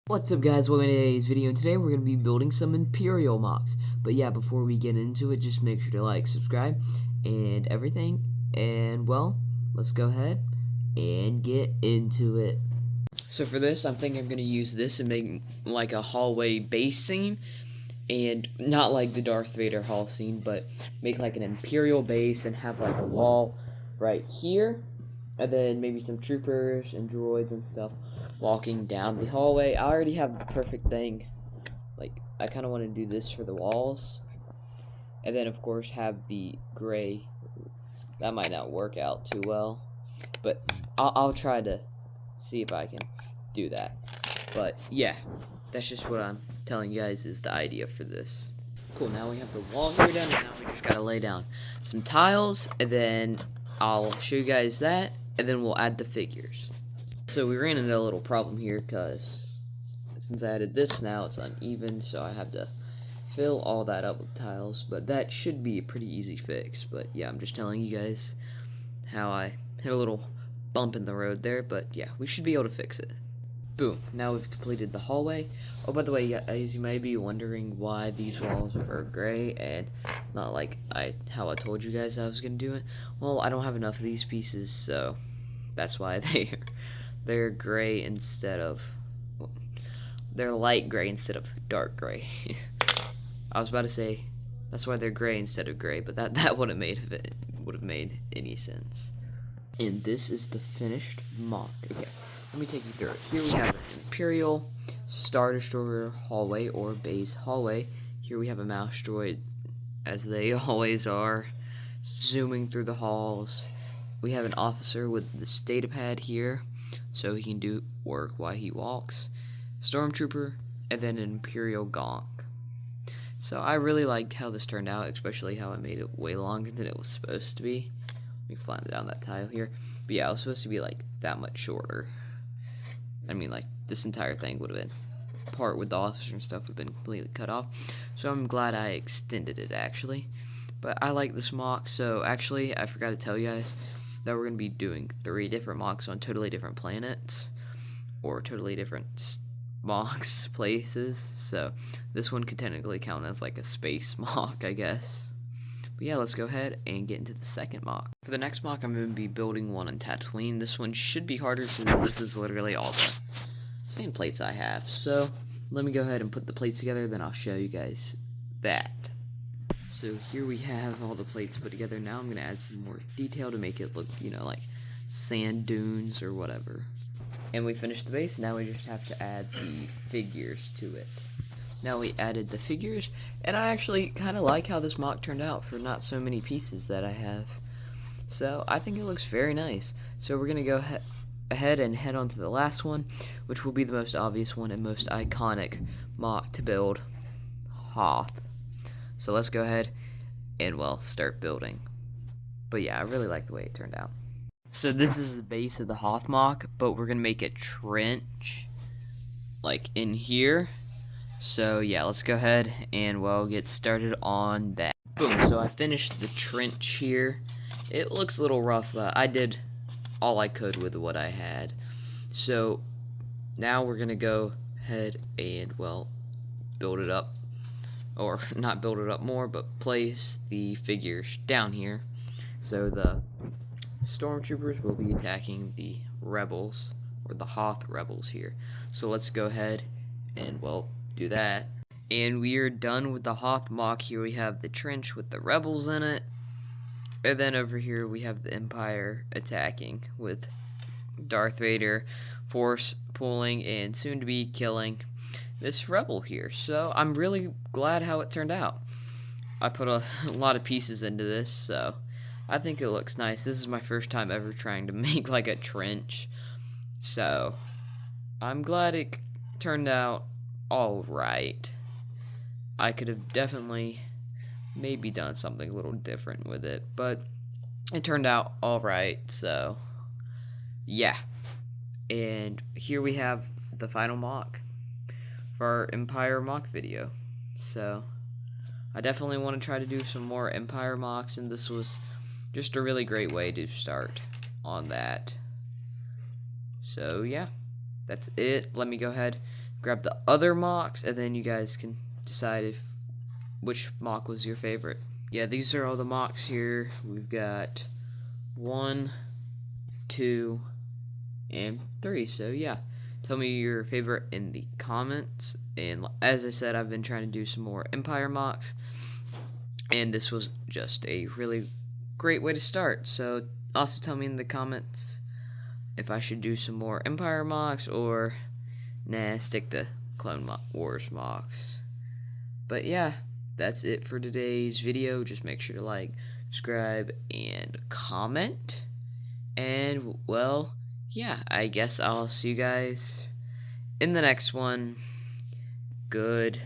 What's up guys, welcome to today's video, and today we're going to be building some Imperial Mocs. But yeah, before we get into it, just make sure to like, subscribe, and everything. And well, let's go ahead and get into it. So for this, I'm thinking I'm going to use this and make like a hallway base scene. And not like the Darth Vader hall scene, but make like an Imperial base and have like a wall right here. And then maybe some troopers and droids and stuff walking down the hallway. I already have the perfect thing. Like, I kind of want to do this for the walls. And then, of course, have the gray. That might not work out too well. But I'll try to see if I can do that. But, yeah. That's just what I'm telling you guys is the idea for this. Cool, now we have the wall here done, and now we just gotta lay down some tiles, and then I'll show you guys that, and then we'll add the figures. So we ran into a little problem here, because since I added this now, it's uneven, so I have to fill all that up with tiles, but that should be a pretty easy fix. But yeah, I'm just telling you guys how I hit a little bump in the road there, but yeah, we should be able to fix it. Boom, now we've completed the hallway. Oh, by the way, guys, you may be wondering why these walls are gray and not like how I told you guys I was going to do it. Well, I don't have enough of these pieces, so that's why they're gray instead of, well, they're light gray instead of dark gray. I was about to say that's why they're gray instead of gray, but that wouldn't have made any sense. And this is the finished mock. Okay, let me take you through it. Here we have an Imperial Star Destroyer hallway or base hallway. Here we have a mouse droid, as they always are, zooming through the halls. We have an officer with the data pad here, so he can do work while he walks. Stormtrooper, and then an Imperial Gonk. So I really liked how this turned out, especially how I made it way longer than it was supposed to be. Let me flatten down that tile here. But yeah, it was supposed to be like that much shorter. I mean, like, this entire thing would have been, part with the officer and stuff would have been completely cut off. So I'm glad I extended it, actually. But I like this mock, so actually, I forgot to tell you guys that we're going to be doing 3 different mocks on totally different planets. Or totally different mocks places. So this one could technically count as like a space mock, I guess. But yeah, let's go ahead and get into the second mock. For the next mock, I'm going to be building one on Tatooine. This one should be harder since this is literally all the same plates I have. So let me go ahead and put the plates together, then I'll show you guys that. So here we have all the plates put together. Now I'm going to add some more detail to make it look, you know, like sand dunes or whatever. And we finished the base. Now we just have to add the figures to it. Now we added the figures, and I actually kind of like how this mock turned out for not so many pieces that I have. So I think it looks very nice. So we're going to go ahead and head on to the last one, which will be the most obvious one and most iconic mock to build, Hoth. So let's go ahead and, well, start building. But yeah, I really like the way it turned out. So this is the base of the Hoth mock, but we're going to make a trench, like in here. So yeah, let's go ahead and, well, get started on that. Boom, so I finished the trench here. It looks a little rough, but I did all I could with what I had. So now we're going to go ahead and, well, build it up. Or not build it up more, but place the figures down here. So the stormtroopers will be attacking the rebels, or the Hoth rebels here. So let's go ahead and, well, do that. And we are done with the Hoth mock. Here we have the trench with the rebels in it. And then over here we have the Empire attacking with Darth Vader force pulling and soon to be killing this rebel here. So I'm really glad how it turned out. I put a lot of pieces into this, so I think it looks nice. This is my first time ever trying to make like a trench. So I'm glad it turned out alright. I could have definitely maybe done something a little different with it, but it turned out alright, so yeah. And here we have the final mock for our Empire mock video. So I definitely want to try to do some more Empire mocks, and this was just a really great way to start on that. So yeah, that's it. Let me go ahead grab the other Mocs, and then you guys can decide which Moc was your favorite. Yeah, these are all the Mocs here. We've got 1, 2, and 3. So yeah, tell me your favorite in the comments. And as I said, I've been trying to do some more Empire Mocs, and this was just a really great way to start. So also tell me in the comments if I should do some more Empire Mocs or nah, stick to Clone Wars Mocs. But yeah, that's it for today's video. Just make sure to like, subscribe, and comment. And well, yeah, I guess I'll see you guys in the next one. Goodbye.